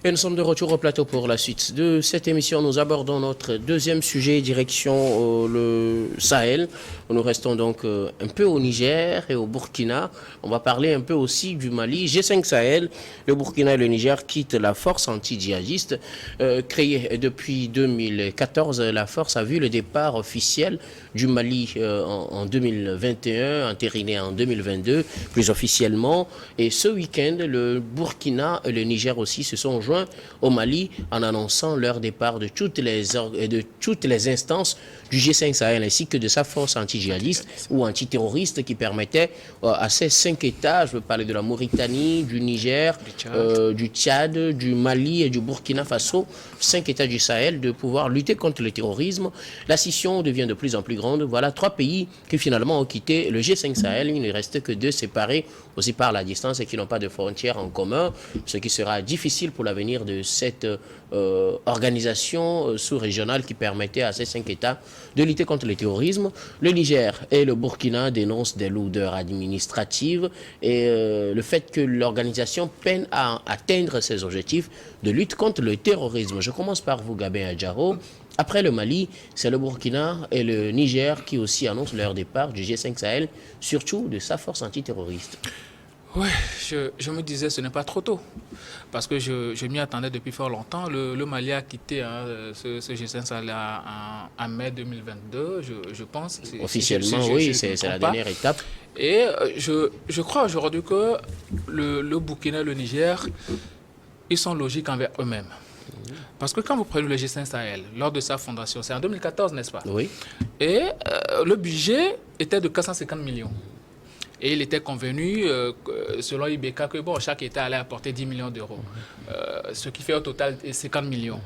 Et nous sommes de retour au plateau pour la suite de cette émission. Nous abordons notre deuxième sujet, direction le Sahel. Nous restons donc un peu au Niger et au Burkina. On va parler un peu aussi du Mali. G5 Sahel, le Burkina et le Niger quittent la force anti-djihadiste. Créée depuis 2014, la force a vu le départ officiel du Mali en 2021, entériné en 2022, plus officiellement. Et ce week-end, le Burkina et le Niger aussi se sont joints au Mali en annonçant leur départ de toutes les instances du G5 Sahel ainsi que de sa force anti-djihadiste ou antiterroriste qui permettait à ces 5 États, je veux parler de la Mauritanie, du Niger, du Tchad, du Mali et du Burkina Faso, 5 États du Sahel, de pouvoir lutter contre le terrorisme. La scission devient de plus en plus grande. Voilà 3 pays qui finalement ont quitté le G5 Sahel. Il ne reste que 2 séparés aussi par la distance et qui n'ont pas de frontières en commun, ce qui sera difficile pour l'avenir de cette organisation sous-régionale qui permettait à ces 5 États de lutter contre le terrorisme. Le Niger et le Burkina dénoncent des lourdeurs administratives et le fait que l'organisation peine à atteindre ses objectifs de lutte contre le terrorisme. Je commence par vous, Gabin Adjaro. Après le Mali, c'est le Burkina et le Niger qui aussi annoncent leur départ du G5 Sahel, surtout de sa force antiterroriste. Oui, je me disais ce n'est pas trop tôt, parce que je m'y attendais depuis fort longtemps. Le Mali a quitté ce G5 Sahel en mai 2022, je pense. Officiellement, oui, c'est la dernière étape. Et je crois aujourd'hui que le Burkina et le Niger, ils sont logiques envers eux-mêmes. Parce que quand vous prenez le G5 Sahel, lors de sa fondation, c'est en 2014, n'est-ce pas? Oui. Et le budget était de 450 millions. Et il était convenu, selon IBK, que bon, chaque État allait apporter 10 millions d'euros. Ce qui fait au total 50 millions.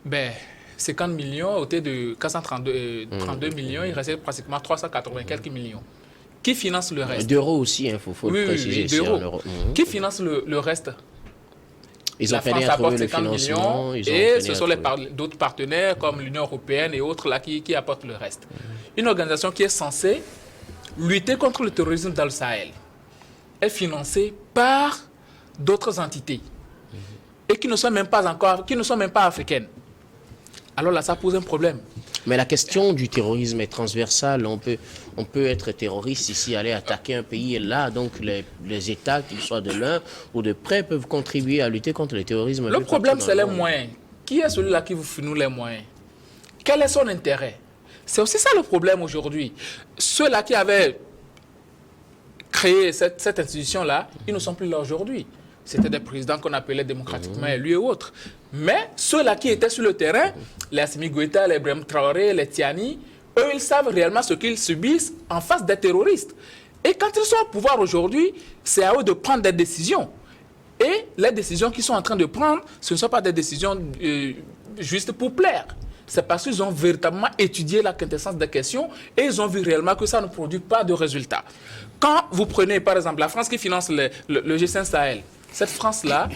Ben, 50 millions, au côté de 432 millions, il restait pratiquement 380 quelques millions. Qui finance le reste? D'euros aussi, il faut le préciser. Oui, d'euros. Qui finance le reste? Ils ont la France apporte 50 millions et ce sont d'autres partenaires comme l'Union européenne et autres là qui apportent le reste. Une organisation qui est censée lutter contre le terrorisme dans le Sahel est financée par d'autres entités et qui ne sont même pas africaines. Alors là, ça pose un problème. Mais la question du terrorisme est transversale. On peut être terroriste ici, aller attaquer un pays et là, donc les États, qu'ils soient de l'un ou de près, peuvent contribuer à lutter contre le terrorisme. Le problème, c'est les moyens. Qui est celui-là qui vous fournit les moyens? Quel est son intérêt? C'est aussi ça le problème aujourd'hui. Ceux-là qui avaient créé cette institution-là, ils ne sont plus là aujourd'hui. C'était des présidents qu'on appelait démocratiquement élus et autres. Mais ceux-là qui étaient sur le terrain, les Assimi Goïta, les Ibrahim Traoré, les Tiani, eux, ils savent réellement ce qu'ils subissent en face des terroristes. Et quand ils sont au pouvoir aujourd'hui, c'est à eux de prendre des décisions. Et les décisions qu'ils sont en train de prendre, ce ne sont pas des décisions juste pour plaire. C'est parce qu'ils ont véritablement étudié la quintessence des questions et ils ont vu réellement que ça ne produit pas de résultats. Quand vous prenez, par exemple, la France qui finance le G5 Sahel, cette France-là,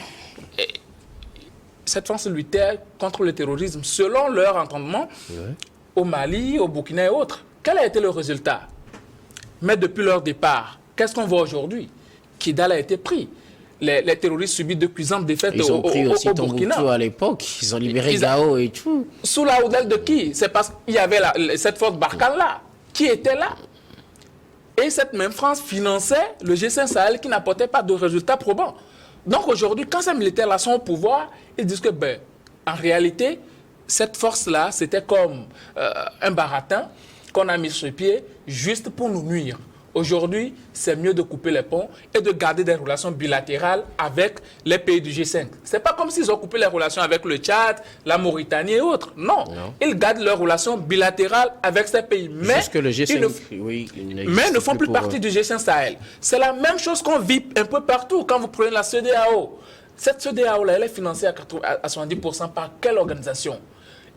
cette France luttait contre le terrorisme selon leur entendement au Mali, au Burkina et autres. Quel a été le résultat? Mais depuis leur départ, qu'est-ce qu'on voit aujourd'hui? Kidal a été pris. Les terroristes subissent de cuisantes défaites au Burkina. Ils ont pris aussi Tombouctou à l'époque. Ils ont libéré Gao et tout. Sous la houlette de qui? C'est parce qu'il y avait cette force Barkhane-là qui était là. Et cette même France finançait le G5 Sahel qui n'apportait pas de résultats probants. Donc aujourd'hui, quand ces militaires-là sont au pouvoir, ils disent que, en réalité, cette force-là, c'était comme un baratin qu'on a mis sur pied juste pour nous nuire. Aujourd'hui, c'est mieux de couper les ponts et de garder des relations bilatérales avec les pays du G5. Ce n'est pas comme s'ils ont coupé les relations avec le Tchad, la Mauritanie et autres. Non. Ils gardent leurs relations bilatérales avec ces pays. Mais que le G5, ils ne font plus partie du G5 Sahel. C'est la même chose qu'on vit un peu partout quand vous prenez la CEDEAO. Cette CEDEAO-là, elle est financée à 70% par quelle organisation?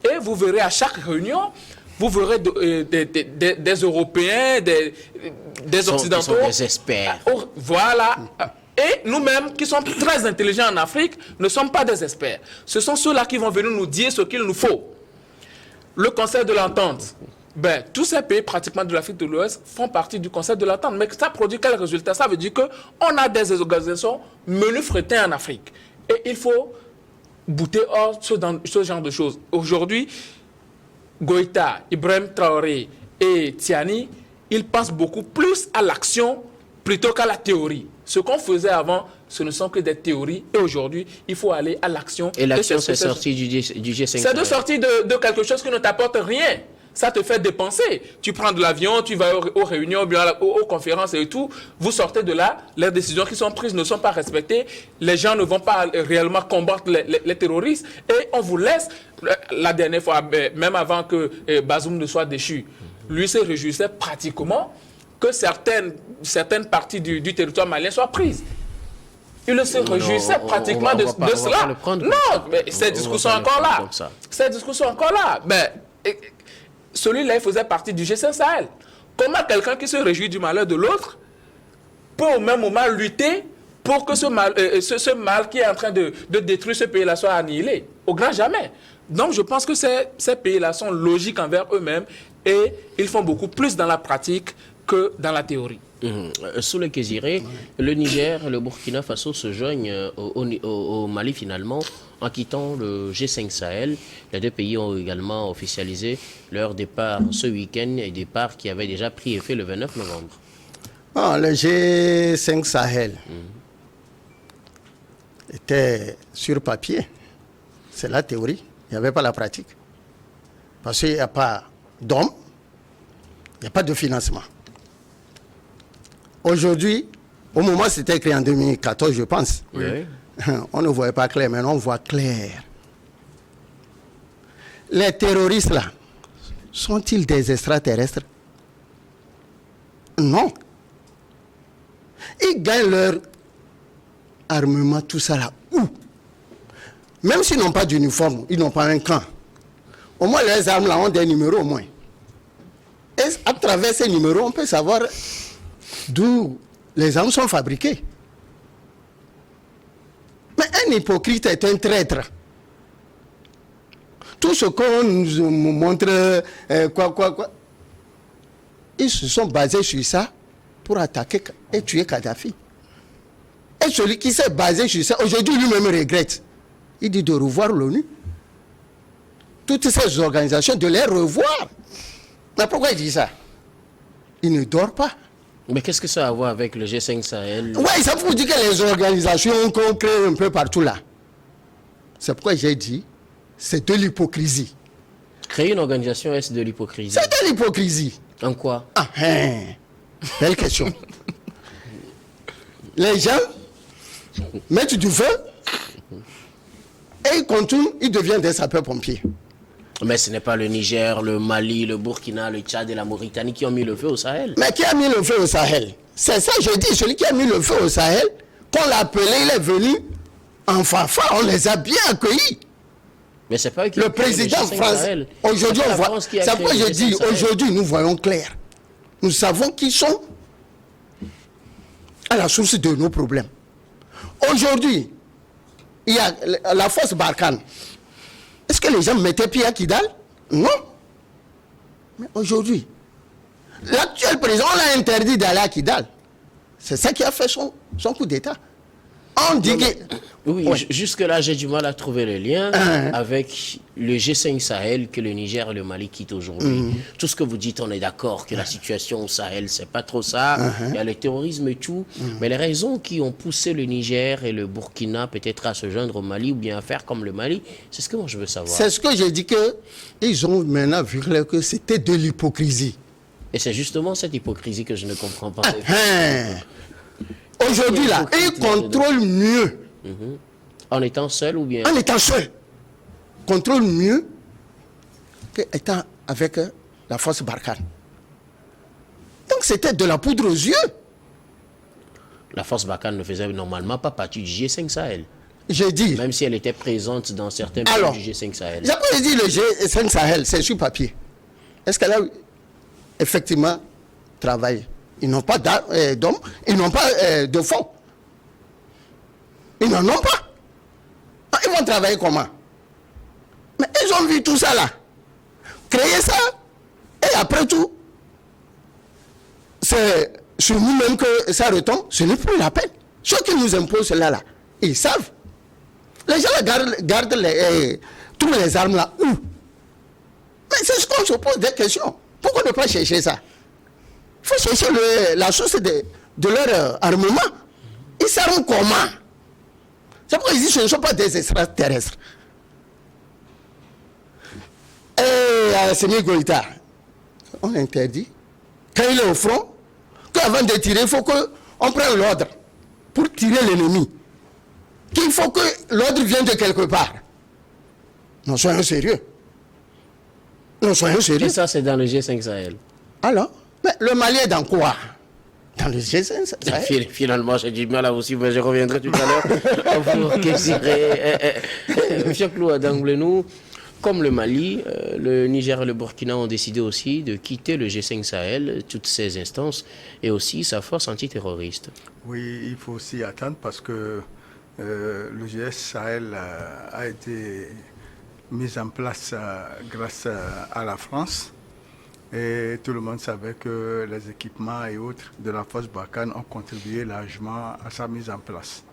Et vous verrez à chaque réunion, vous verrez des Européens, des Occidentaux. Ils sont des experts. Voilà. Et nous-mêmes, qui sommes très intelligents en Afrique, ne sommes pas des experts. Ce sont ceux-là qui vont venir nous dire ce qu'il nous faut. Le Conseil de l'Entente. Tous ces pays pratiquement de l'Afrique de l'Ouest font partie du Conseil de l'Entente. Mais ça produit quel résultat? Ça veut dire qu'on a des organisations menu fretin en Afrique. Et il faut bouter hors ce genre de choses. Aujourd'hui, Goïta, Ibrahim Traoré et Tiani, ils pensent beaucoup plus à l'action plutôt qu'à la théorie. Ce qu'on faisait avant, ce ne sont que des théories. Et aujourd'hui, il faut aller à l'action. Et l'action, c'est sorti du G5 Sahel. C'est de sortir de quelque chose qui ne t'apporte rien. Ça te fait dépenser. Tu prends de l'avion, tu vas aux réunions, bien aux conférences et tout. Vous sortez de là, les décisions qui sont prises ne sont pas respectées. Les gens ne vont pas réellement combattre les terroristes. Et on vous laisse, la dernière fois, même avant que Bazoum ne soit déchu, lui se réjouissait pratiquement que certaines parties du territoire malien soient prises. Il se réjouissait pratiquement de cela. Non, mais ces discours sont encore là. Ces discours sont encore là. Celui-là, il faisait partie du G5 Sahel. Comment quelqu'un qui se réjouit du malheur de l'autre peut au même moment lutter pour que ce mal qui est en train de détruire ce pays-là soit annihilé? Au grand jamais. Donc, je pense que ces pays-là sont logiques envers eux-mêmes et ils font beaucoup plus dans la pratique que dans la théorie. Sous le Kéziré, le Niger et le Burkina Faso se joignent au Mali finalement en quittant le G5 Sahel. Les deux pays ont également officialisé leur départ ce week-end, et départ qui avait déjà pris effet le 29 novembre. Le G5 Sahel était sur papier. C'est la théorie. Il n'y avait pas la pratique. Parce qu'il n'y a pas d'hommes, il n'y a pas de financement. Aujourd'hui, au moment où c'était écrit en 2014, je pense, on ne voyait pas clair, mais on voit clair. Les terroristes là, sont-ils des extraterrestres? Non. Ils gagnent leur armement, tout ça là, où? Même s'ils n'ont pas d'uniforme, ils n'ont pas un camp. Au moins, les armes là ont des numéros au moins. Et à travers ces numéros, on peut savoir d'où les armes sont fabriquées. Mais un hypocrite est un traître. Tout ce qu'on nous montre, ils se sont basés sur ça pour attaquer et tuer Kadhafi. Et celui qui s'est basé sur ça, aujourd'hui lui-même regrette. Il dit de revoir l'ONU. Toutes ces organisations, de les revoir. Mais pourquoi il dit ça? Il ne dort pas. Mais qu'est-ce que ça a à voir avec le G5 Sahel? Oui, ça vous dit que les organisations qu'on crée un peu partout là. C'est pourquoi j'ai dit, c'est de l'hypocrisie. Créer une organisation, est-ce de l'hypocrisie? C'est de l'hypocrisie. En quoi? Belle question. Les gens mettent du feu et ils continuent, ils deviennent des sapeurs-pompiers. Mais ce n'est pas le Niger, le Mali, le Burkina, le Tchad et la Mauritanie qui ont mis le feu au Sahel. Mais qui a mis le feu au Sahel? C'est ça, je dis, celui qui a mis le feu au Sahel, qu'on l'a appelé, il est venu en fanfare, on les a bien accueillis. Mais c'est pas eux qui le président français. Aujourd'hui, on voit. C'est pourquoi je dis, aujourd'hui, nous voyons clair. Nous savons qui sont à la source de nos problèmes. Aujourd'hui, il y a la force Barkhane. Est-ce que les gens mettaient pied à Kidal? Non. Mais aujourd'hui, l'actuel président, on l'a interdit d'aller à Kidal. C'est ça qui a fait son coup d'État. On dit que... Oui, jusque-là, j'ai du mal à trouver le lien avec le G5 Sahel que le Niger et le Mali quittent aujourd'hui. Tout ce que vous dites, on est d'accord que la situation au Sahel, c'est pas trop ça. Il y a le terrorisme et tout. Mais les raisons qui ont poussé le Niger et le Burkina peut-être à se joindre au Mali ou bien à faire comme le Mali, c'est ce que moi je veux savoir. C'est ce que j'ai dit, qu'ils ont maintenant vu que c'était de l'hypocrisie. Et c'est justement cette hypocrisie que je ne comprends pas. Aujourd'hui, là, ils contrôlent mieux. En étant seul ou bien? En étant seul. Contrôle mieux qu'étant avec la force Barkhane. Donc c'était de la poudre aux yeux. La force Barkhane ne faisait normalement pas partie du G5 Sahel. J'ai dit. Même si elle était présente dans certains pays du G5 Sahel. J'ai dit le G5 Sahel, c'est sur papier. Est-ce qu'elle a effectivement travaillé? Ils n'ont pas d'hommes, ils n'ont pas de fonds. Ils n'en ont pas. Ils vont travailler comment? Mais ils ont vu tout ça là. Créer ça, et après tout, c'est sur nous-mêmes que ça retombe, ce n'est plus la peine. Ceux qui nous imposent cela là, ils savent. Les gens gardent toutes les armes là. Où? Mais c'est ce qu'on se pose des questions. Pourquoi ne pas chercher ça? Il faut chercher la source de leur armement. Ils s'arment comment? C'est pourquoi ils disent que ce ne sont pas des extraterrestres. Et à Sémi Goïta, on interdit, quand il est au front, qu'avant de tirer, il faut qu'on prenne l'ordre pour tirer l'ennemi. Qu'il faut que l'ordre vienne de quelque part. Non, soyons sérieux. Non, soyons sérieux. Et ça, c'est dans le G5 Sahel. Alors, mais le Mali est dans quoi? Dans le G5 Sahel. Finalement, j'ai du mal à aussi, mais je reviendrai tout à l'heure pour questionner. M. Clou Adangoulenou, comme le Mali, le Niger et le Burkina ont décidé aussi de quitter le G5 Sahel, toutes ces instances, et aussi sa force antiterroriste. Oui, il faut s'y attendre parce que le GS Sahel a été mis en place grâce à la France. Et tout le monde savait que les équipements et autres de la force Barkhane ont contribué largement à sa mise en place.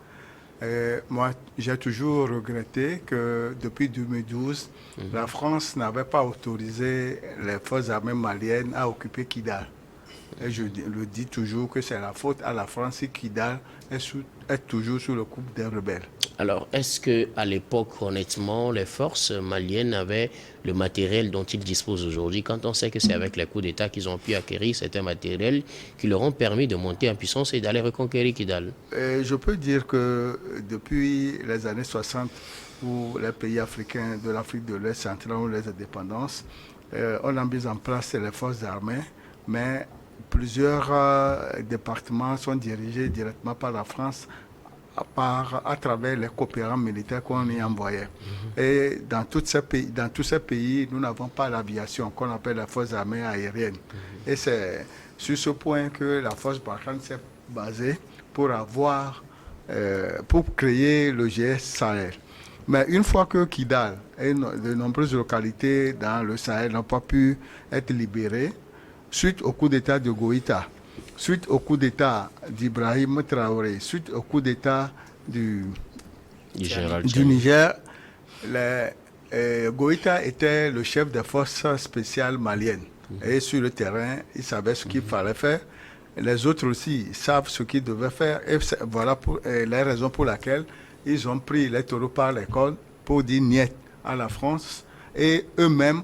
Et moi, j'ai toujours regretté que depuis 2012, la France n'avait pas autorisé les forces armées maliennes à occuper Kidal. Et je le dis toujours que c'est la faute à la France si Kidal est toujours sous le coup des rebelles. Alors, est-ce qu'à l'époque, honnêtement, les forces maliennes avaient le matériel dont ils disposent aujourd'hui, quand on sait que c'est avec les coups d'État qu'ils ont pu acquérir certains matériels qui leur ont permis de monter en puissance et d'aller reconquérir Kidal? Je peux dire que depuis les années 60, où les pays africains de l'Afrique de l'Est centrale ont les indépendances, on a mis en place les forces armées, mais plusieurs départements sont dirigés directement par la France à travers les coopérants militaires qu'on y envoyait. Et dans tous ces pays, nous n'avons pas l'aviation qu'on appelle la force armée aérienne. Et c'est sur ce point que la force Barkhane s'est basée pour créer le GS Sahel. Mais une fois que Kidal et de nombreuses localités dans le Sahel n'ont pas pu être libérées, suite au coup d'État de Goïta, suite au coup d'État d'Ibrahim Traoré, suite au coup d'État du Niger, Goïta était le chef des forces spéciales maliennes. Et sur le terrain, il savait ce qu'il fallait faire. Les autres aussi savent ce qu'ils devaient faire. Et voilà la raison pour laquelle ils ont pris les taureaux par les cornes pour dire niet à la France. Et eux-mêmes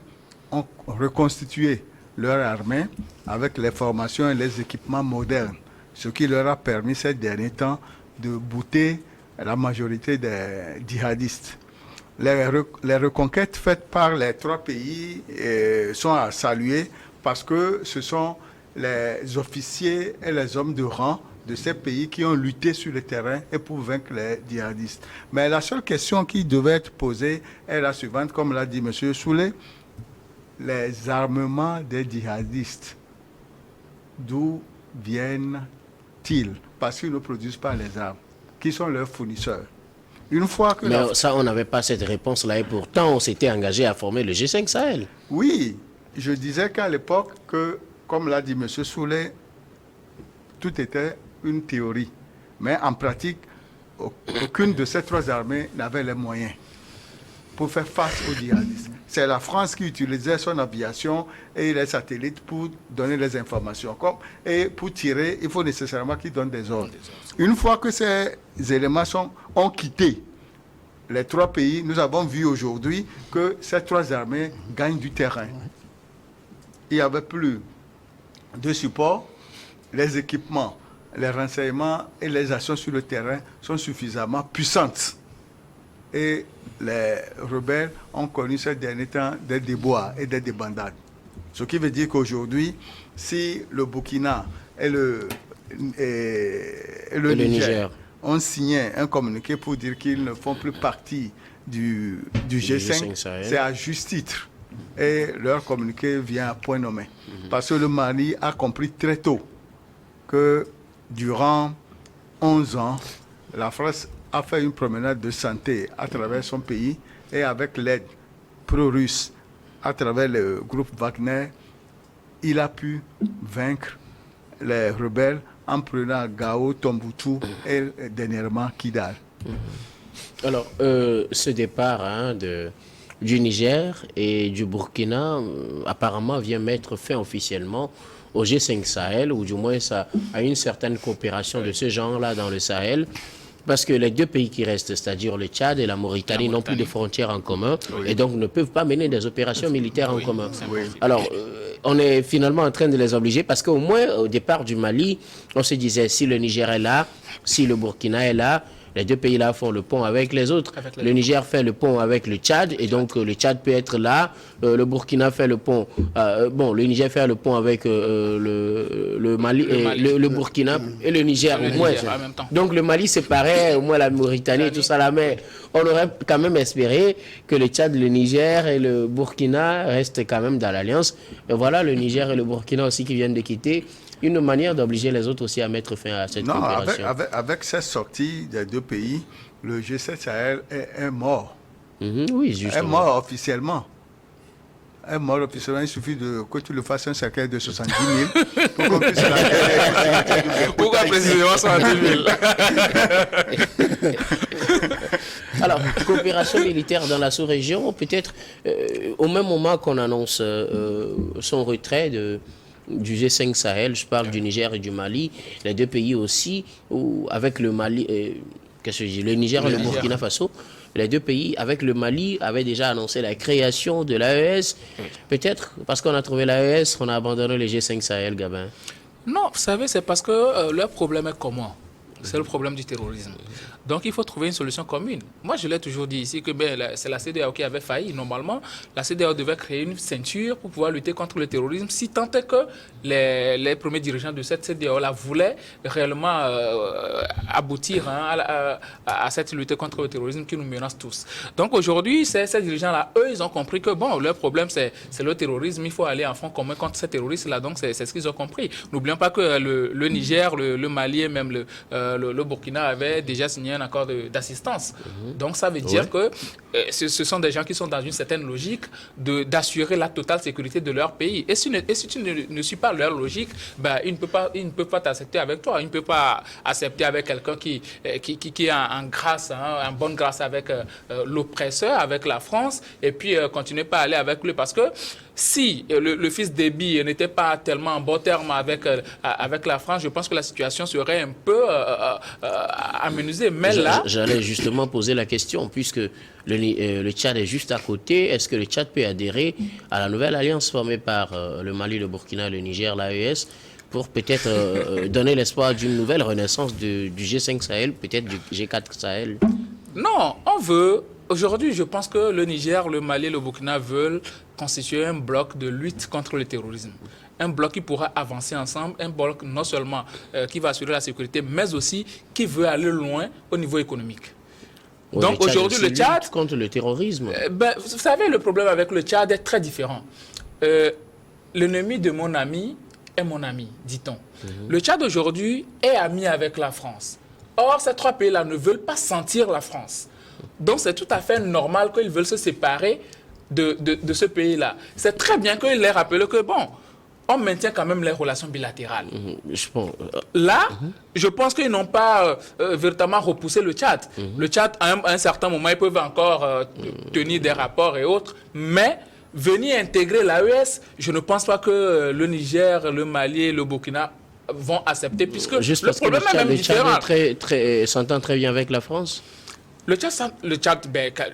ont reconstitué leur armée avec les formations et les équipements modernes, ce qui leur a permis ces derniers temps de bouter la majorité des djihadistes. Les reconquêtes faites par les trois pays sont à saluer parce que ce sont les officiers et les hommes de rang de ces pays qui ont lutté sur le terrain et pour vaincre les djihadistes. Mais la seule question qui devait être posée est la suivante, comme l'a dit M. Soulé. Les armements des djihadistes, d'où viennent-ils? Parce qu'ils ne produisent pas les armes. Qui sont leurs fournisseurs? Une fois que mais ça, on n'avait pas cette réponse-là et pourtant, on s'était engagé à former le G5 Sahel. Oui, je disais qu'à l'époque, comme l'a dit M. Soulé, tout était une théorie. Mais en pratique, aucune de ces trois armées n'avait les moyens pour faire face aux djihadistes. C'est la France qui utilisait son aviation et les satellites pour donner les informations. Et pour tirer, il faut nécessairement qu'ils donnent des ordres. Une fois que ces éléments ont quitté les trois pays, nous avons vu aujourd'hui que ces trois armées gagnent du terrain. Il n'y avait plus de support, les équipements, les renseignements et les actions sur le terrain sont suffisamment puissantes. Et les rebelles ont connu ces derniers temps des déboires et des débandades. Ce qui veut dire qu'aujourd'hui, si le Burkina et le Niger ont signé un communiqué pour dire qu'ils ne font plus partie du G5, c'est à juste titre. Et leur communiqué vient à point nommé. Parce que le Mali a compris très tôt que durant 11 ans, la France a fait une promenade de santé à travers son pays et avec l'aide pro-russe à travers le groupe Wagner, il a pu vaincre les rebelles en prenant Gao, Tombouctou et dernièrement Kidal. Alors, ce départ du Niger et du Burkina, apparemment, vient mettre fin officiellement au G5 Sahel, ou du moins ça, à une certaine coopération de ce genre-là dans le Sahel. Parce que les deux pays qui restent, c'est-à-dire le Tchad et la Mauritanie, n'ont plus de frontières en commun et donc ne peuvent pas mener des opérations militaires en commun. Alors, on est finalement en train de les obliger parce qu'au moins, au départ du Mali, on se disait si le Niger est là, si le Burkina est là, les deux pays-là font le pont avec les autres. Le Niger fait le pont avec le Tchad et donc le Tchad peut être là. Le Burkina fait le pont. Le Niger fait le pont avec le Mali, le Burkina et le Niger au moins. Donc le Mali séparait au moins la Mauritanie et tout ça là. Mais on aurait quand même espéré que le Tchad, le Niger et le Burkina restent quand même dans l'alliance. Et voilà, le Niger et le Burkina aussi qui viennent de quitter. Une manière d'obliger les autres aussi à mettre fin à cette coopération. Avec cette sortie des deux pays, le G7 Sahel est mort. Oui, justement. Est mort officiellement. Est mort officiellement. Il suffit que tu le fasses un cercueil de 70 000 pour qu'on puisse la Pourquoi précisément 70 000? Alors, coopération militaire dans la sous-région, peut-être au même moment qu'on annonce son retrait du G5 Sahel, je parle du Niger et du Mali, les deux pays aussi, avec le Mali, le Niger et le Burkina Faso, les deux pays, avec le Mali, avaient déjà annoncé la création de l'AES. Peut-être parce qu'on a trouvé l'AES, on a abandonné le G5 Sahel, Gabin. Non, vous savez, c'est parce que leur problème est commun. C'est le problème du terrorisme. Donc, il faut trouver une solution commune. Moi, je l'ai toujours dit ici que c'est la CEDEAO qui avait failli. Normalement, la CEDEAO devait créer une ceinture pour pouvoir lutter contre le terrorisme, si tant est que les premiers dirigeants de cette CEDEAO-là voulaient réellement aboutir à cette lutte contre le terrorisme qui nous menace tous. Donc, aujourd'hui, ces dirigeants-là, eux, ils ont compris que, bon, leur problème, c'est le terrorisme. Il faut aller en front commun contre ces terroristes-là. Donc, c'est ce qu'ils ont compris. N'oublions pas que le Niger, le Mali et même le Burkina avaient déjà signé un accord d'assistance. Donc, ça veut dire que ce sont des gens qui sont dans une certaine logique d'assurer la totale sécurité de leur pays. Et si tu ne suis pas leur logique, ils ne peuvent pas t'accepter avec toi. Ils ne peuvent pas accepter avec quelqu'un qui est en grâce, en bonne grâce avec l'oppresseur, avec la France, et puis continuer pas à aller avec lui. Parce que si le fils d'Ebi n'était pas tellement en bon terme avec la France, je pense que la situation serait un peu amenuisée. Mais là... J'allais justement poser la question, puisque le Tchad est juste à côté. Est-ce que le Tchad peut adhérer à la nouvelle alliance formée par le Mali, le Burkina, le Niger, l'AES, pour peut-être donner l'espoir d'une nouvelle renaissance du G5 Sahel, peut-être du G4 Sahel? Non, on veut... Aujourd'hui, je pense que le Niger, le Mali et le Burkina veulent constituer un bloc de lutte contre le terrorisme. Un bloc qui pourra avancer ensemble, un bloc non seulement qui va assurer la sécurité, mais aussi qui veut aller loin au niveau économique. Oui, donc aujourd'hui, le Tchad... contre le terrorisme. Vous savez, le problème avec le Tchad est très différent. L'ennemi de mon ami est mon ami, dit-on. Le Tchad aujourd'hui est ami avec la France. Or, ces trois pays-là ne veulent pas sentir la France. Donc, c'est tout à fait normal qu'ils veulent se séparer de ce pays-là. C'est très bien qu'ils les rappellent que, bon, on maintient quand même les relations bilatérales. Là, je pense qu'ils n'ont pas véritablement repoussé le Tchad. Le Tchad, à un certain moment, ils peuvent encore tenir des rapports et autres, mais venir intégrer l'AES, je ne pense pas que le Niger, le Mali et le Burkina vont accepter, puisque le problème est même différent. Le Tchad s'entend très bien avec la France. Le Tchad,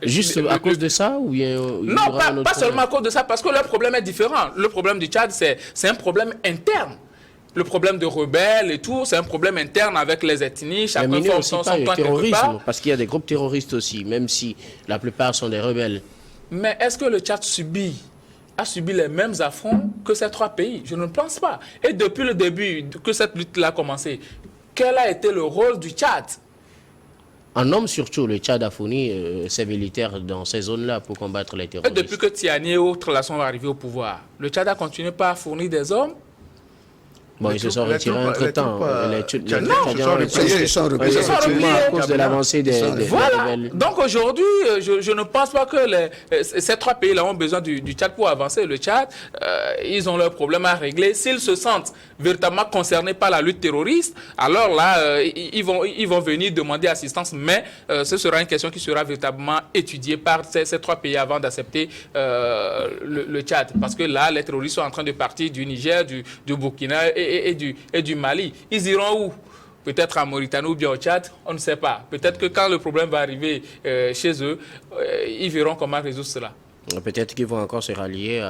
juste à cause de ça ou bien non, pas seulement à cause de ça, parce que leur problème est différent. Le problème du Tchad, c'est un problème interne. Le problème de rebelles et tout, c'est un problème interne avec les ethnies. Chacun forme son point quelque part. Parce qu'il y a des groupes terroristes aussi, même si la plupart sont des rebelles. Mais est-ce que le Tchad a subi les mêmes affronts que ces trois pays? Je ne pense pas. Et depuis le début que cette lutte-là a commencé, quel a été le rôle du Tchad? En homme surtout, le Tchad a fourni ses militaires dans ces zones-là pour combattre les terroristes. Et depuis que Tiani et autres là sont arrivés au pouvoir, le Tchad a continué par fournir des hommes? Bon, ils se sont retirés entre-temps. Ils se sont repliés. Effectivement, à cause de l'avancée des Voilà. rebelles. Donc aujourd'hui, je ne pense pas que ces trois pays-là ont besoin du Tchad pour avancer. Le Tchad, ils ont leurs problèmes à régler. S'ils se sentent véritablement concernés par la lutte terroriste, alors là, ils vont venir demander assistance. Mais ce sera une question qui sera véritablement étudiée par ces trois pays avant d'accepter le Tchad. Parce que là, les terroristes sont en train de partir du Niger, du Burkina et du Mali. Ils iront où? Peut-être en Mauritanie ou bien au Tchad, on ne sait pas. Peut-être que quand le problème va arriver chez eux, ils verront comment résoudre cela. Peut-être qu'ils vont encore se rallier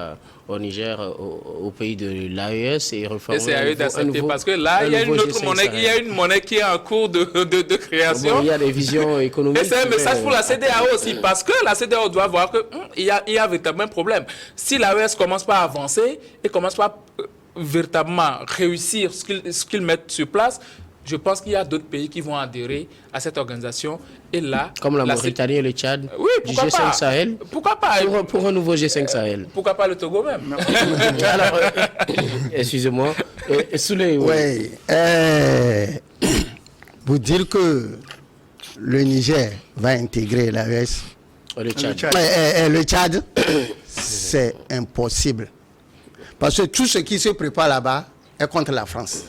au Niger, au pays de l'AES et reformer. Et c'est à eux d'accepter parce que là, il y a une autre monnaie, il y a une monnaie qui est en cours de création. Bon, il y a des visions économiques. Et c'est un message pour la CEDEAO aussi, parce que la CEDEAO doit voir qu'il y a véritablement un problème. Si l'AES commence pas à avancer et commence pas véritablement réussir ce qu'ils mettent sur place, je pense qu'il y a d'autres pays qui vont adhérer à cette organisation. Et là, comme la Mauritanie et le Tchad, oui, du G5 Sahel. Pourquoi pas pour un nouveau G5 Sahel. Pourquoi pas le Togo même? Alors, excusez-moi. Souley, oui. Vous dire que le Niger va intégrer l'AES. Le Tchad. Le Tchad, c'est impossible. Parce que tout ce qui se prépare là-bas est contre la France.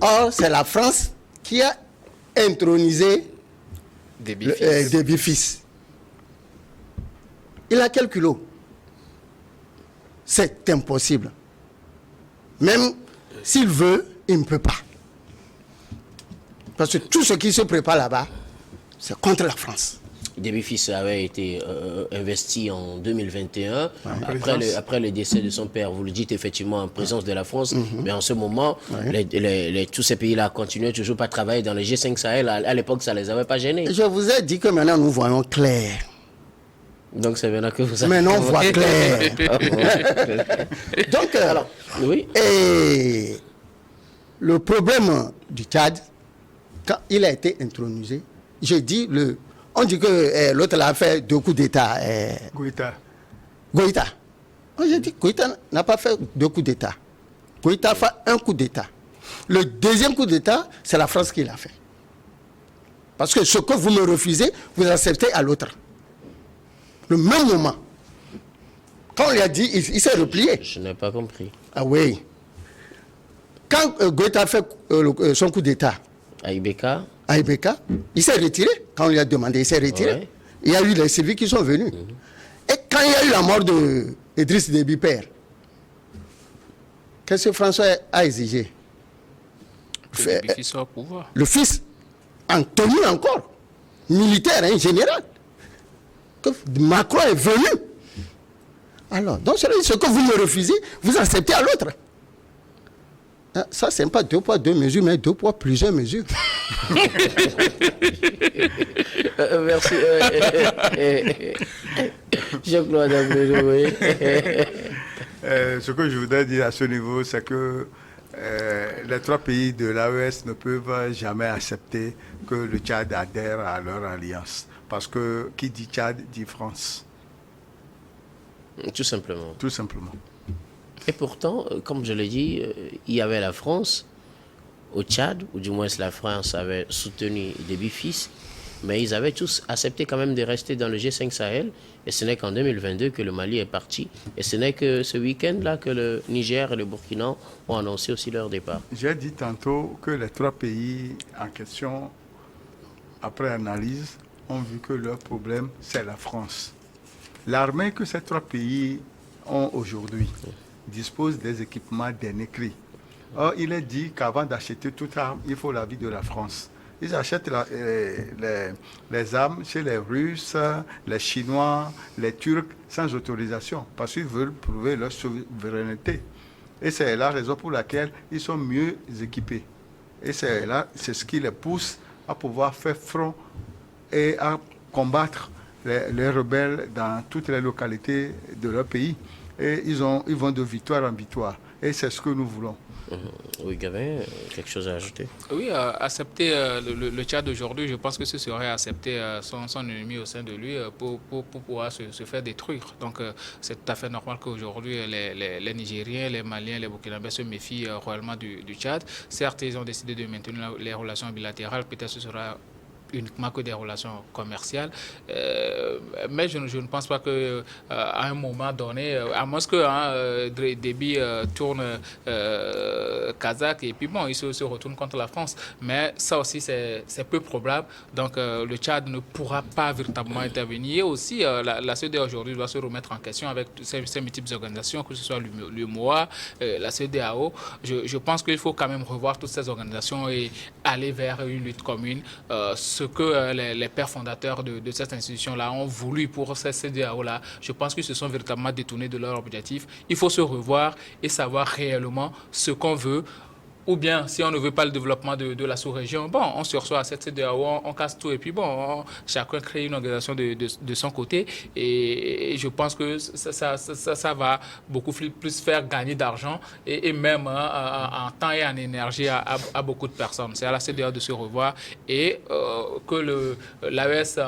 Or, c'est la France qui a intronisé Déby Fils. Il a quel kilo? C'est impossible. Même s'il veut, il ne peut pas. Parce que tout ce qui se prépare là-bas, c'est contre la France. Déby Fils avait été investi en 2021, après le décès de son père. Vous le dites effectivement en présence de la France, mais en ce moment, tous ces pays-là continuent toujours pas à travailler dans le G5 Sahel. À l'époque, ça ne les avait pas gênés. Je vous ai dit que maintenant nous voyons clair. Donc c'est maintenant que vous avez... Maintenant on voit clair. Donc, alors, oui. Et le problème du Tchad, quand il a été intronisé, j'ai dit on dit que l'autre l'a fait 2 coups d'État. Goïta. J'ai dit Goïta n'a pas fait 2 coups d'État. Goïta a fait 1 coup d'État. Le deuxième coup d'État, c'est la France qui l'a fait. Parce que ce que vous me refusez, vous acceptez à l'autre. Le même moment. Quand on lui a dit, il s'est replié. Je n'ai pas compris. Ah oui. Quand Goïta a fait son coup d'État à Ibeka, il s'est retiré. Quand on lui a demandé, il s'est retiré. Ouais. Il y a eu les civils qui sont venus. Et quand il y a eu la mort d'Idriss Déby père, qu'est-ce que François a exigé? Le fils, en tenue encore, militaire, général. Que Macron est venu. Alors, donc ce que vous me refusez, vous acceptez à l'autre. Ça, c'est pas 2 poids, 2 mesures, mais 2 poids, plusieurs mesures. Merci. Jean-Claude Abdou, ce que je voudrais dire à ce niveau, c'est que les 3 pays de l'AES ne peuvent jamais accepter que le Tchad adhère à leur alliance. Parce que qui dit Tchad dit France. Tout simplement. Tout simplement. Et pourtant, comme je l'ai dit, il y avait la France au Tchad, ou du moins la France avait soutenu Déby Fils, mais ils avaient tous accepté quand même de rester dans le G5 Sahel, et ce n'est qu'en 2022 que le Mali est parti, et ce n'est que ce week-end-là que le Niger et le Burkina ont annoncé aussi leur départ. J'ai dit tantôt que les 3 pays en question, après analyse, ont vu que leur problème, c'est la France. L'armée que ces 3 pays ont aujourd'hui dispose des équipements dernier cri. Or, il est dit qu'avant d'acheter toute arme, il faut l'avis de la France. Ils achètent les armes chez les Russes, les Chinois, les Turcs, sans autorisation, parce qu'ils veulent prouver leur souveraineté. Et c'est la raison pour laquelle ils sont mieux équipés. Et c'est ce qui les pousse à pouvoir faire front et à combattre les rebelles dans toutes les localités de leur pays. Et ils vont de victoire en victoire. Et c'est ce que nous voulons. Oui, Gavin, quelque chose à ajouter? Oui, accepter le Tchad d'aujourd'hui, je pense que ce serait accepter son ennemi au sein de lui pour pouvoir se faire détruire. Donc, c'est tout à fait normal qu'aujourd'hui, les Nigériens, les Maliens, les Burkinabés se méfient royalement du Tchad. Certes, ils ont décidé de maintenir les relations bilatérales. Peut-être ce sera uniquement que des relations commerciales. Mais je ne pense pas que à un moment donné, à moins que Déby tourne kazakh et puis bon, il se retourne contre la France. Mais ça aussi, c'est peu probable. Donc le Tchad ne pourra pas véritablement intervenir. Et aussi, la CEDEAO aujourd'hui doit se remettre en question avec ces multiples organisations, que ce soit l'UMOA, la CEDEAO. Je pense qu'il faut quand même revoir toutes ces organisations et aller vers une lutte commune. Ce que les pères fondateurs de cette institution-là ont voulu pour ces CEDEAO-là, je pense qu'ils se sont véritablement détournés de leur objectif. Il faut se revoir et savoir réellement ce qu'on veut. Ou bien, si on ne veut pas le développement de la sous-région, bon, on se reçoit à cette CEDEAO, on casse tout et puis bon, chacun crée une organisation de son côté. Et je pense que ça va beaucoup plus faire gagner d'argent et même en temps et en énergie à beaucoup de personnes. C'est à la CEDEAO de se revoir et que l'AES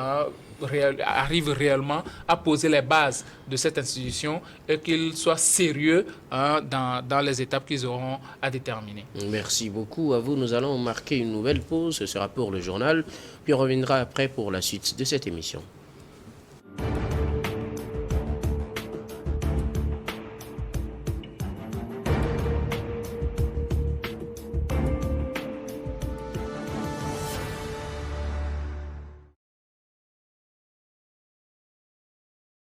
arrive réellement à poser les bases de cette institution et qu'il soit sérieux dans les étapes qu'ils auront à déterminer. Merci beaucoup à vous. Nous allons marquer une nouvelle pause. Ce sera pour le journal. Puis on reviendra après pour la suite de cette émission.